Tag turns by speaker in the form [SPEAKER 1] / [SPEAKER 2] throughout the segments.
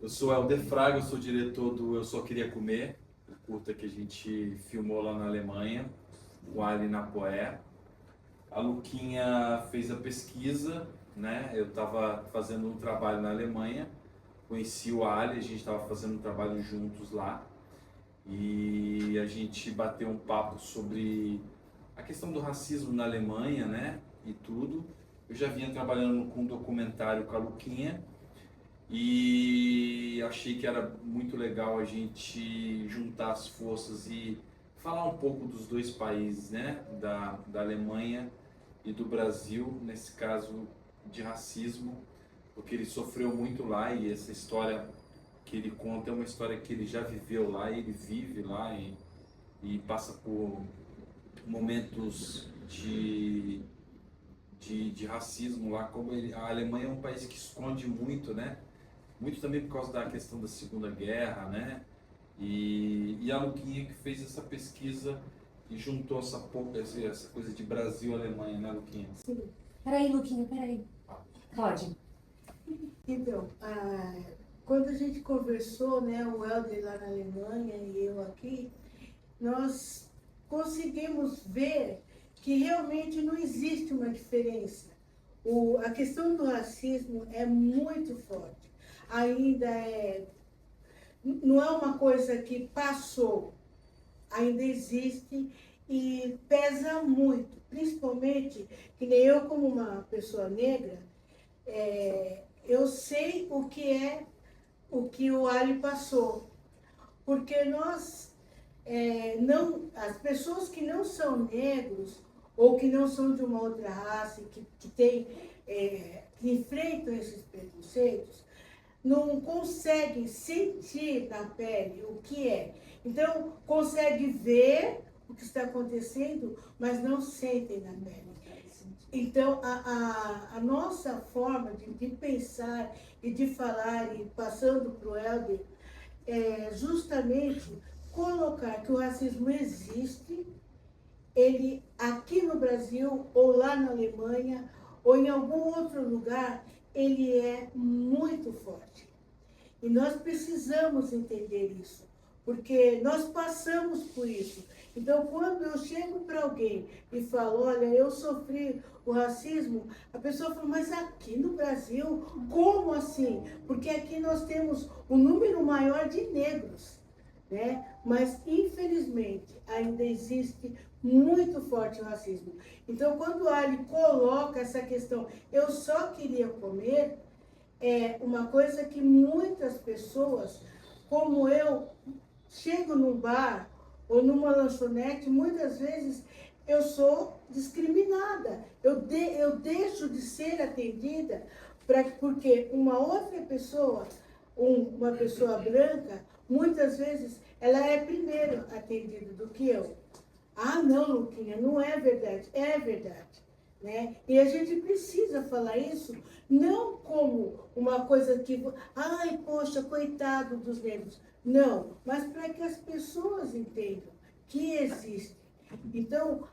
[SPEAKER 1] Eu sou Helder Fraga, eu sou diretor do Eu Só Queria Comer, o curta que a gente filmou lá na Alemanha, o Ali na Poé. A Luquinha fez a pesquisa, né? Eu estava fazendo um trabalho na Alemanha, conheci o Ali, a gente estava fazendo um trabalho juntos lá e a gente bateu um papo sobre a questão do racismo na Alemanha, né? E tudo. Eu já vinha trabalhando com um documentário com a Luquinha e achei que era muito legal a gente juntar as forças e falar um pouco dos dois países, né? Da Alemanha e do Brasil, nesse caso de racismo, porque ele sofreu muito lá e essa história que ele conta é uma história que ele já viveu lá, ele vive lá e passa por momentos de racismo lá, como a Alemanha é um país que esconde muito, né? Muito também por causa da questão da Segunda Guerra, né? E a Luquinha que fez essa pesquisa e juntou essa coisa de Brasil e Alemanha, né, Luquinha?
[SPEAKER 2] Sim. Peraí, Luquinha, peraí. Pode.
[SPEAKER 3] Então, quando a gente conversou, né, o Helder lá na Alemanha e eu aqui, nós conseguimos ver que realmente não existe uma diferença. A questão do racismo é muito forte. Ainda não é uma coisa que passou, ainda existe e pesa muito. Principalmente, que nem eu como uma pessoa negra, eu sei o que o Ali passou. Porque as pessoas que não são negros ou que não são de uma outra raça, que enfrentam esses preconceitos, não conseguem sentir na pele o que é. Então, conseguem ver o que está acontecendo, mas não sentem na pele. Então, a nossa forma de pensar e de falar, e passando para o Helder, é justamente colocar que o racismo existe, ele aqui no Brasil, ou lá na Alemanha, ou em algum outro lugar, ele é muito forte. E nós precisamos entender isso, porque nós passamos por isso. Então, quando eu chego para alguém e falo, olha, eu sofri o racismo, a pessoa fala, mas aqui no Brasil, como assim? Porque aqui nós temos um número maior de negros, né? Mas, infelizmente, ainda existe muito forte o racismo. Então, quando o Ali coloca essa questão, eu só queria comer, é uma coisa que muitas pessoas, como eu, chego num bar ou numa lanchonete, muitas vezes eu sou discriminada. Eu deixo de ser atendida porque uma outra pessoa, uma pessoa branca, muitas vezes ela é primeiro atendida do que eu. Ah, não, Luquinha, não é verdade. É verdade. Né? E a gente precisa falar isso não como uma coisa que, ai, poxa, coitado dos negros. Não, mas para que as pessoas entendam que existe. Então,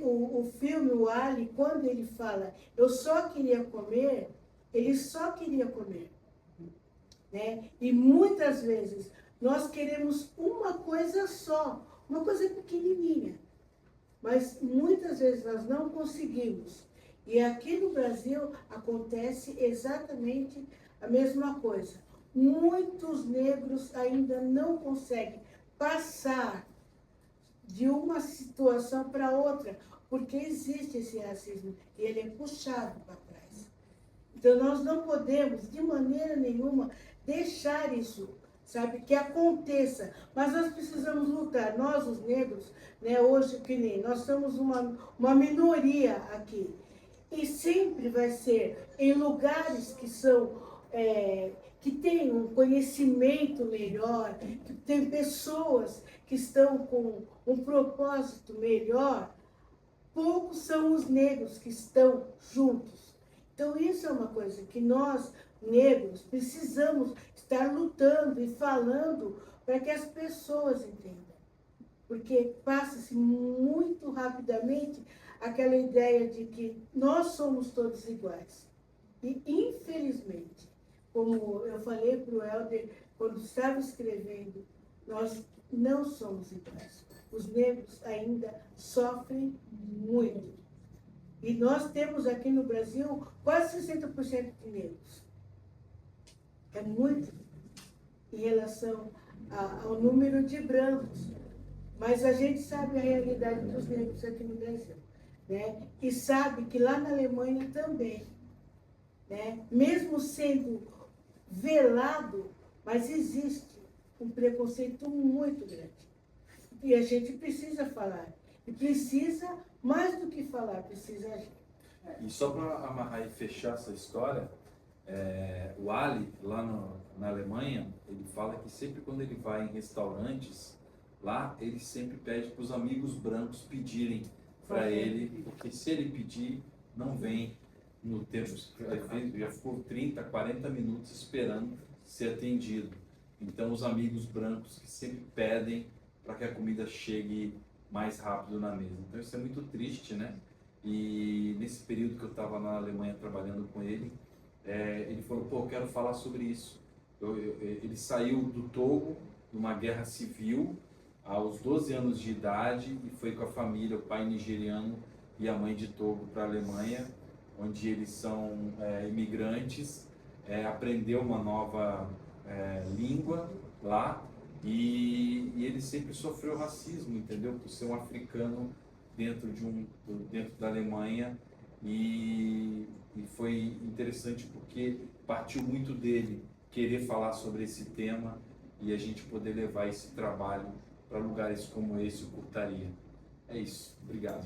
[SPEAKER 3] o filme, o Ali, quando ele fala, eu só queria comer, ele só queria comer. Né? E muitas vezes nós queremos uma coisa só, uma coisa pequenininha. Mas muitas vezes nós não conseguimos. E aqui no Brasil acontece exatamente a mesma coisa. Muitos negros ainda não conseguem passar de uma situação para outra, porque existe esse racismo e ele é puxado para trás. Então nós não podemos, de maneira nenhuma, deixar isso, sabe, que aconteça. Mas nós precisamos lutar, nós os negros, né, hoje que nem, nós somos uma minoria aqui. E sempre vai ser em lugares que são, que têm um conhecimento melhor, que tem pessoas que estão com um propósito melhor, poucos são os negros que estão juntos. Então isso é uma coisa que nós, negros, precisamos estar lutando e falando para que as pessoas entendam. Porque passa-se muito rapidamente aquela ideia de que nós somos todos iguais. E, infelizmente, como eu falei para o Helder, quando estava escrevendo, nós não somos iguais. Os negros ainda sofrem muito. E nós temos aqui no Brasil quase 60% de negros. É muito em relação ao número de brancos. Mas a gente sabe a realidade dos negros aqui no Brasil, né? E sabe que lá na Alemanha também, né? Mesmo sendo velado, mas existe um preconceito muito grande. E a gente precisa falar. E precisa, mais do que falar, precisa agir.
[SPEAKER 1] E só para amarrar e fechar essa história, o Ali, lá na Alemanha, ele fala que sempre quando ele vai em restaurantes, lá ele sempre pede para os amigos brancos pedirem para ele, porque se ele pedir, não vem no tempo, já ficou 30, 40 minutos esperando ser atendido. Então os amigos brancos que sempre pedem para que a comida chegue mais rápido na mesa. Então isso é muito triste, né? E nesse período que eu estava na Alemanha trabalhando com ele, ele falou, pô, eu quero falar sobre isso. Ele saiu do Togo, numa guerra civil, aos 12 anos de idade, e foi com a família, o pai nigeriano e a mãe de Togo, para a Alemanha, onde eles são imigrantes, aprendeu uma nova língua lá, e ele sempre sofreu racismo, entendeu? Por ser um africano dentro da Alemanha, e foi interessante porque partiu muito dele querer falar sobre esse tema e a gente poder levar esse trabalho para lugares como esse, o Curtaria. É isso. Obrigado.